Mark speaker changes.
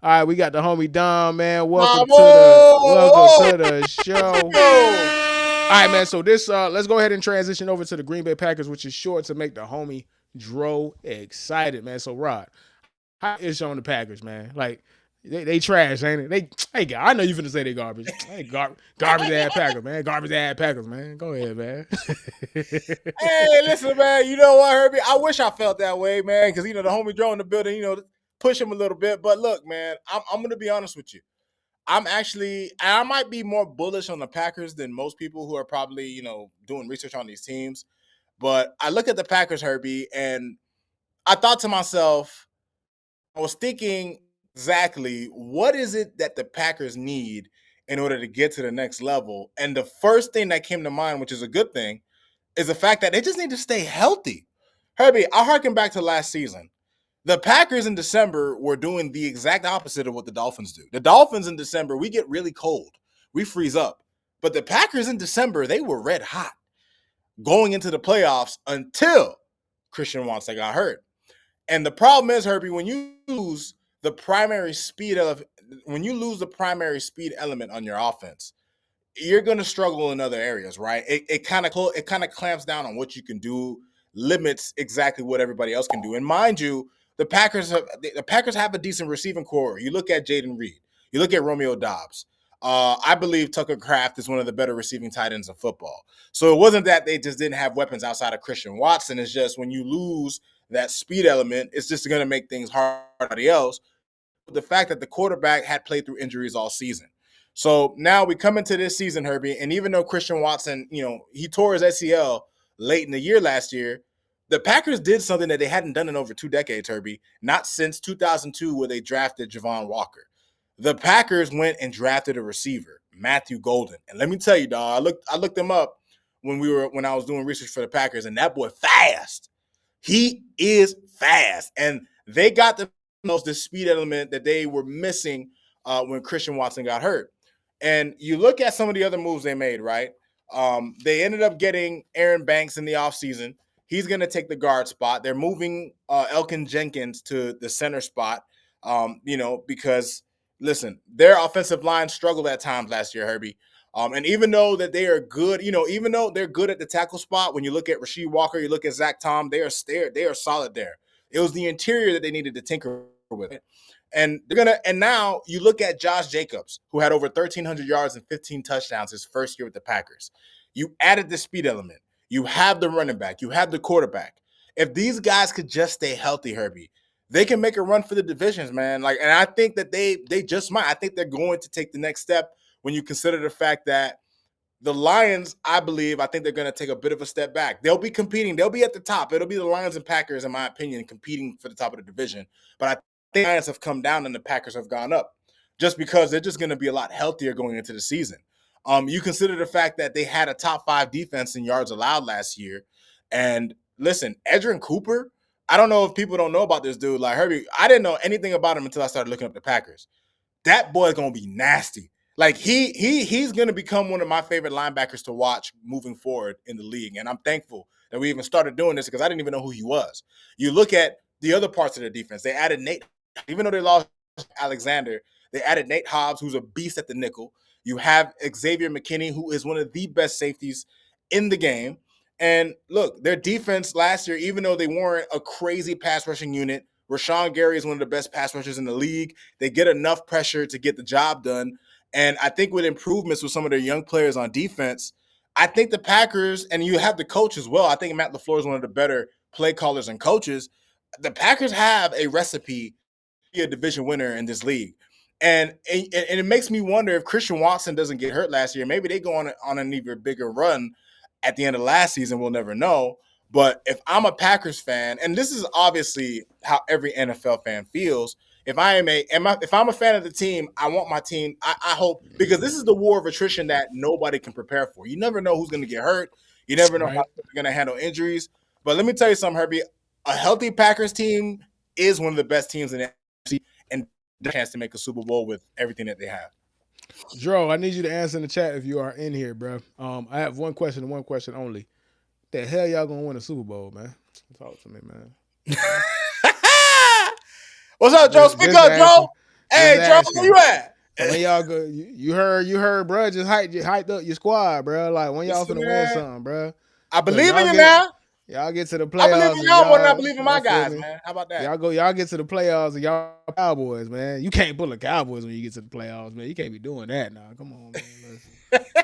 Speaker 1: All right, we got the homie Dom, man. Welcome to
Speaker 2: Mamo!
Speaker 1: the show.
Speaker 2: Yo!
Speaker 1: All right, man. So this let's go ahead and transition over to the Green Bay Packers, which is short to make the homie Dro excited, man. So Rod, how is on the Packers, man? Like they trash, ain't it? Hey, I know you finna say they garbage. Hey, garbage ass Packers, man. Garbage ass Packers, man. Go ahead, man.
Speaker 2: Hey, listen, man. You know what, Herbie? I wish I felt that way, man, because, the homie Joe in the building, push him a little bit. But look, man, I'm going to be honest with you. I might be more bullish on the Packers than most people who are probably, doing research on these teams. But I look at the Packers, Herbie, and I thought to myself, I was thinking exactly what is it that the Packers need in order to get to the next level? And the first thing that came to mind, which is a good thing, is the fact that they just need to stay healthy. Herbie, I harken back to last season. The Packers in December were doing the exact opposite of what the Dolphins do. The Dolphins in December, we get really cold. We freeze up. But the Packers in December, they were red hot going into the playoffs until Christian Watson got hurt. And the problem is, Herbie, when you lose the primary speed element on your offense, you're going to struggle in other areas, right? It kind of clamps down on what you can do, limits exactly what everybody else can do. And mind you, the Packers have a decent receiving core. You look at Jaden Reed, you look at Romeo Dobbs. I believe Tucker Kraft is one of the better receiving tight ends in football. So it wasn't that they just didn't have weapons outside of Christian Watson. It's just when you lose that speed element, it's just going to make things hard for everybody else. The fact that the quarterback had played through injuries all season. So now we come into this season, Herbie, and even though Christian Watson, he tore his ACL late in the year last year, the Packers did something that they hadn't done in over 2 decades, Herbie, not since 2002 where they drafted Javon Walker. The Packers went and drafted a receiver, Matthew Golden. And let me tell you, dog, I looked him up when I was doing research for the Packers, and that boy fast. He is fast. And they got the speed element that they were missing when Christian Watson got hurt. And you look at some of the other moves they made, right? They ended up getting Aaron Banks in the offseason. He's going to take the guard spot. They're moving Elkin Jenkins to the center spot, because, listen, their offensive line struggled at times last year, Herbie. And even though that they are good, even though they're good at the tackle spot, when you look at Rasheed Walker, you look at Zach Tom, they are solid there. It was the interior that they needed to tinker with. And now you look at Josh Jacobs, who had over 1,300 yards and 15 touchdowns his first year with the Packers. You added the speed element. You have the running back. You have the quarterback. If these guys could just stay healthy, Herbie, they can make a run for the divisions, man. And I think that they just might. I think they're going to take the next step when you consider the fact that the Lions, I think they're going to take a bit of a step back. They'll be competing. They'll be at the top. It'll be the Lions and Packers, in my opinion, competing for the top of the division. But I think the Lions have come down and the Packers have gone up just because they're just going to be a lot healthier going into the season. You consider the fact that they had a top 5 defense in yards allowed last year. And listen, Edgerrin Cooper, I don't know if people don't know about this dude. Like, Herbie, I didn't know anything about him until I started looking up the Packers. That boy's going to be nasty. Like he's going to become one of my favorite linebackers to watch moving forward in the league. And I'm thankful that we even started doing this because I didn't even know who he was. You look at the other parts of their defense. They added Nate, even though they lost Alexander, they added Nate Hobbs, who's a beast at the nickel. You have Xavier McKinney, who is one of the best safeties in the game. And look, their defense last year, even though they weren't a crazy pass rushing unit, Rashawn Gary is one of the best pass rushers in the league. They get enough pressure to get the job done. And I think with improvements with some of their young players on defense, I think the Packers, and you have the coach as well. I think Matt LaFleur is one of the better play callers and coaches. The Packers have a recipe to be a division winner in this league. And it makes me wonder if Christian Watson doesn't get hurt last year, maybe they go on an even bigger run at the end of last season. We'll never know. But if I'm a Packers fan, and this is obviously how every NFL fan feels, if I'm a fan of the team, I want my team. I hope, because this is the war of attrition that nobody can prepare for. You never know who's going to get hurt. You never know how they're going to handle injuries. But let me tell you something, Herbie. A healthy Packers team is one of the best teams in the NFC, and a chance to make a Super Bowl with everything that they have.
Speaker 1: Dro, I need you to answer in the chat if you are in here, bro. I have one question and one question only. The hell y'all gonna win a Super Bowl, man? Talk to me, man.
Speaker 2: What's up, Joe?
Speaker 1: Just,
Speaker 2: Speak
Speaker 1: just
Speaker 2: up,
Speaker 1: asking.
Speaker 2: Joe.
Speaker 1: Just
Speaker 2: Hey, Joe, where
Speaker 1: asking.
Speaker 2: you at?
Speaker 1: So when y'all go, you heard, bro. Just hyped up your squad, bro. Like when y'all
Speaker 2: Listen,
Speaker 1: finna win
Speaker 2: man,
Speaker 1: something, bro.
Speaker 2: I
Speaker 1: Cause
Speaker 2: believe in you now.
Speaker 1: y'all get to the
Speaker 2: I believe
Speaker 1: playoffs
Speaker 2: in
Speaker 1: and
Speaker 2: y'all more than I believe in my
Speaker 1: y'all feel
Speaker 2: guys,
Speaker 1: me.
Speaker 2: man. How about that?
Speaker 1: Y'all get to the playoffs and y'all Cowboys, man. You can't pull the Cowboys when you get to the playoffs, man. You can't be doing that now. Come on, man.